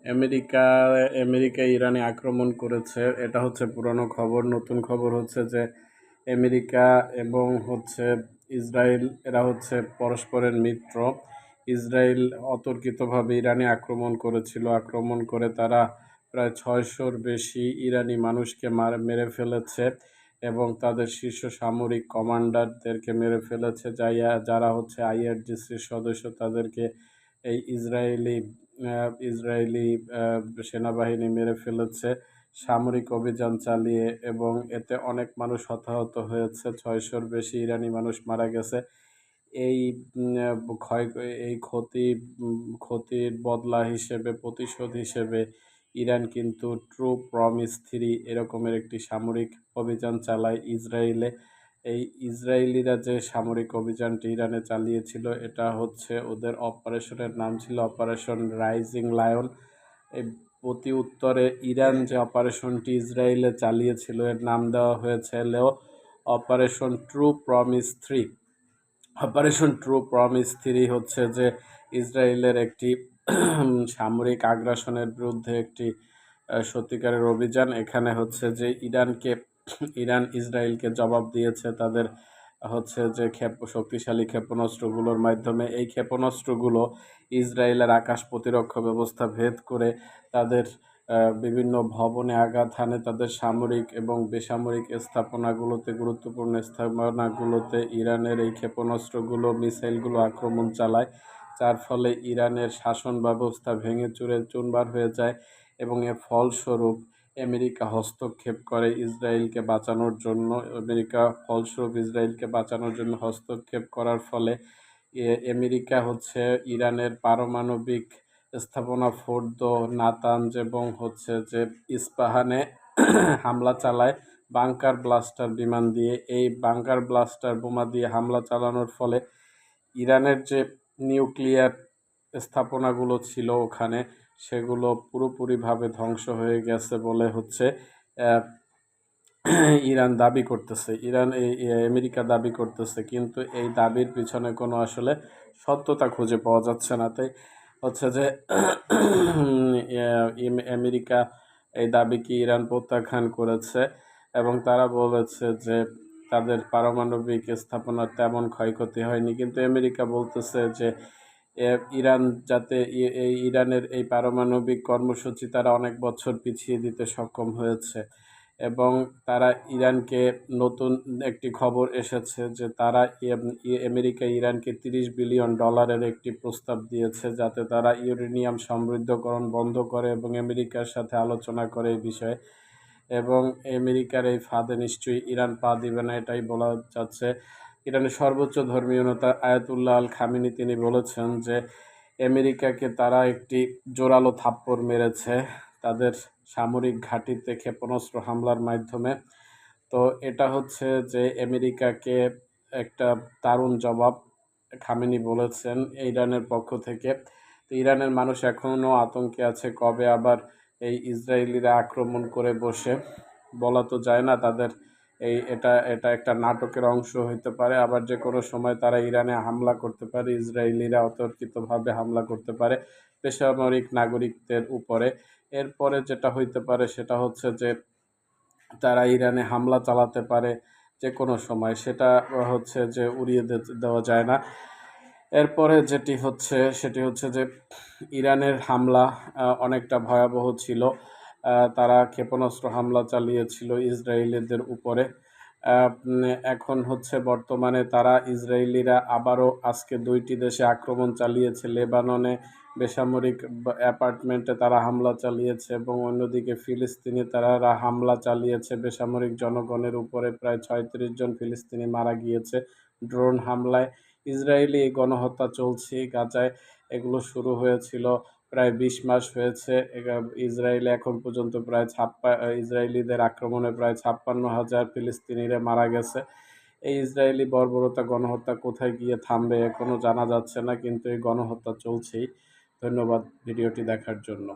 America America ইরানে আক্রমণ করেছে। এটা হচ্ছে পুরনো খবর। নতুন খবর হচ্ছে যে আমেরিকা এবং হচ্ছে ইসরায়েল এরা হচ্ছে পরস্পরের মিত্র। ইসরায়েল অতর্কিতভাবে ইরানে আক্রমণ করেছিল। আক্রমণ করে তারা প্রায় ৬০০-র বেশি ইরানি মানুষকে মেরে ফেলেছে এবং তাদের শীর্ষ সামরিক কমান্ডারদেরকে মেরে ফেলেছে। যারা হচ্ছে আইআরজিসির সদস্য তাদেরকে এই ইসরায়েলি সেনাবাহিনী মেরে ফেলেছে সামরিক অভিযান চালিয়ে, এবং এতে অনেক মানুষ হতাহত হয়েছে। ৬০০-র বেশি ইরানি মানুষ মারা গেছে। এই ক্ষয় এই ক্ষতির বদলা হিসেবে, প্রতিশোধ হিসেবে ইরান কিন্তু ট্রু প্রমিস 3 এরকমের একটি সামরিক অভিযান চালায় ইসরায়েলে। এই ইসরায়েলিরা যে সামরিক অভিযানটি ইরানে চালিয়েছিল এটা হচ্ছে ওদের অপারেশনের নাম ছিল অপারেশন রাইজিং লায়ন। এই প্রতি উত্তরে ইরান যে অপারেশনটি ইসরায়েলে চালিয়েছিল এর নাম দেওয়া হয়েছিল operation true promise 3। Operation true promise 3 হচ্ছে যে ইসরায়েলের একটি সামরিক আগ্রাসনের বিরুদ্ধে একটি সত্যিকারের অভিযান। এখানে হচ্ছে যে ইরান ইসরায়েলকে জবাব দিয়েছে তাদের হচ্ছে যে শক্তিশালী ক্ষেপণাস্ত্রগুলোর মাধ্যমে। এই ক্ষেপণাস্ত্রগুলো ইসরায়েলের আকাশ প্রতিরক্ষা ব্যবস্থা ভেদ করে তাদের বিভিন্ন ভবনে আঘাত হানে, তাদের সামরিক এবং বেসামরিক স্থাপনাগুলোতে, গুরুত্বপূর্ণ স্থাপনাগুলোতে ইরানের এই ক্ষেপণাস্ত্রগুলো, মিসাইলগুলো আক্রমণ চালায়, যার ফলে ইরানের শাসন ব্যবস্থা ভেঙে চুরে চুরমার হয়ে যায় এবং এর ফলস্বরূপ আমেরিকা হস্তক্ষেপ করে ইসরায়েলকে বাঁচানোর জন্য। ইসরায়েলকে বাঁচানোর জন্য হস্তক্ষেপ করার ফলে আমেরিকা হচ্ছে ইরানের পারমাণবিক স্থাপনা ফোর্দো, নাতানজ এবং হচ্ছে যে ইস্পাহানে হামলা চালায় বাংকার ব্লাস্টার বিমান দিয়ে। এই বাংকার ব্লাস্টার বোমা দিয়ে হামলা চালানোর ফলে ইরানের যে নিউক্লিয়ার স্থাপনাগুলো ছিল ওখানে, সেগুলো পুরোপুরিভাবে ধ্বংস হয়ে গেছে বলে হচ্ছে ইরান দাবি করতেছে, আমেরিকা দাবি করতেছে। কিন্তু এই দাবির পিছনে কোনো আসলে সত্যতা খুঁজে পাওয়া যাচ্ছে না। তাই হচ্ছে যে আমেরিকা এই দাবিকে ইরান প্রত্যাখ্যান করেছে এবং তারা বলেছে যে তাদের পারমাণবিক স্থাপনার তেমন ক্ষয়ক্ষতি হয়নি। কিন্তু আমেরিকা বলতেছে যে ইরান যাতে এই ইরানের এই পারমাণবিক কর্মসূচি তারা অনেক বছর পিছিয়ে দিতে সক্ষম হয়েছে এবং তারা ইরানকে, নতুন একটি খবর এসেছে যে তারা আমেরিকা ইরানকে $30 বিলিয়ন একটি প্রস্তাব দিয়েছে যাতে তারা ইউরেনিয়াম সমৃদ্ধকরণ বন্ধ করে এবং আমেরিকার সাথে আলোচনা করে এই বিষয়ে। এবং আমেরিকার এই ফাঁদে নিশ্চয়ই ইরান পা দিবে না, এটাই বলা যাচ্ছে। ইরানের সর্বোচ্চ ধর্মীয় নেতা আয়াতুল্লাহ আল খামেনি তিনি বলেছেন যে আমেরিকাকে তারা একটি জোরালো থাপ্পড় মেরেছে তাদের সামরিক ঘাঁটিতে ক্ষেপণাস্ত্র হামলার মাধ্যমে। তো এটা হচ্ছে যে আমেরিকাকে একটা দারুণ জবাব খামেনি বলেছেন ইরানের পক্ষ থেকে। তো ইরানের মানুষ এখনও আতঙ্কে আছে, কবে আবার এই ইসরায়েলিরা আক্রমণ করে বসে, বলা তো যায় না। তাদের এটা একটা নাটকের অংশ হইতে পারে, আবার যে কোনো সময় তারা ইরানে হামলা করতে পারে, ইসরায়েলিরা অতর্কিতভাবে হামলা করতে পারে বেসামরিক নাগরিকদের উপরে। এরপরে যেটা হইতে পারে সেটা হচ্ছে যে তারা ইরানে হামলা চালাতে পারে যে কোনো সময়, সেটা হচ্ছে যে উড়িয়ে দেওয়া যায় না। এরপরে সেটি হচ্ছে যে ইরানের হামলা অনেকটা ভয়াবহ ছিল। তারা ক্ষেপণাস্ত্র হামলা চালিয়েছিল ইসরায়েলিদের উপরে। এখন হচ্ছে বর্তমানে ইসরায়েলিরা আবারও আজকে 2টি দেশে আক্রমণ চালিয়েছে। লেবাননে বেসামরিক অ্যাপার্টমেন্টে তারা হামলা চালিয়েছে এবং অন্যদিকে ফিলিস্তিনে তারা হামলা চালিয়েছে বেসামরিক জনগণের উপরে। প্রায় 36 জন ফিলিস্তিনি মারা গিয়েছে ড্রোন হামলায়। ইসরায়েলি এই গণহত্যা চলছে গাজায়। এগুলো শুরু হয়েছিল প্রায় 20 মাস হয়েছে। ইসরায়েলে এখন পর্যন্ত ইসরায়েলিদের আক্রমণে প্রায় 56,000 ফিলিস্তিনিরা মারা গেছে। এই ইসরায়েলি বর্বরতা, গণহত্যা কোথায় গিয়ে থামবে এখনও জানা যাচ্ছে না, কিন্তু এই গণহত্যা চলছেই। ধন্যবাদ ভিডিওটি দেখার জন্য।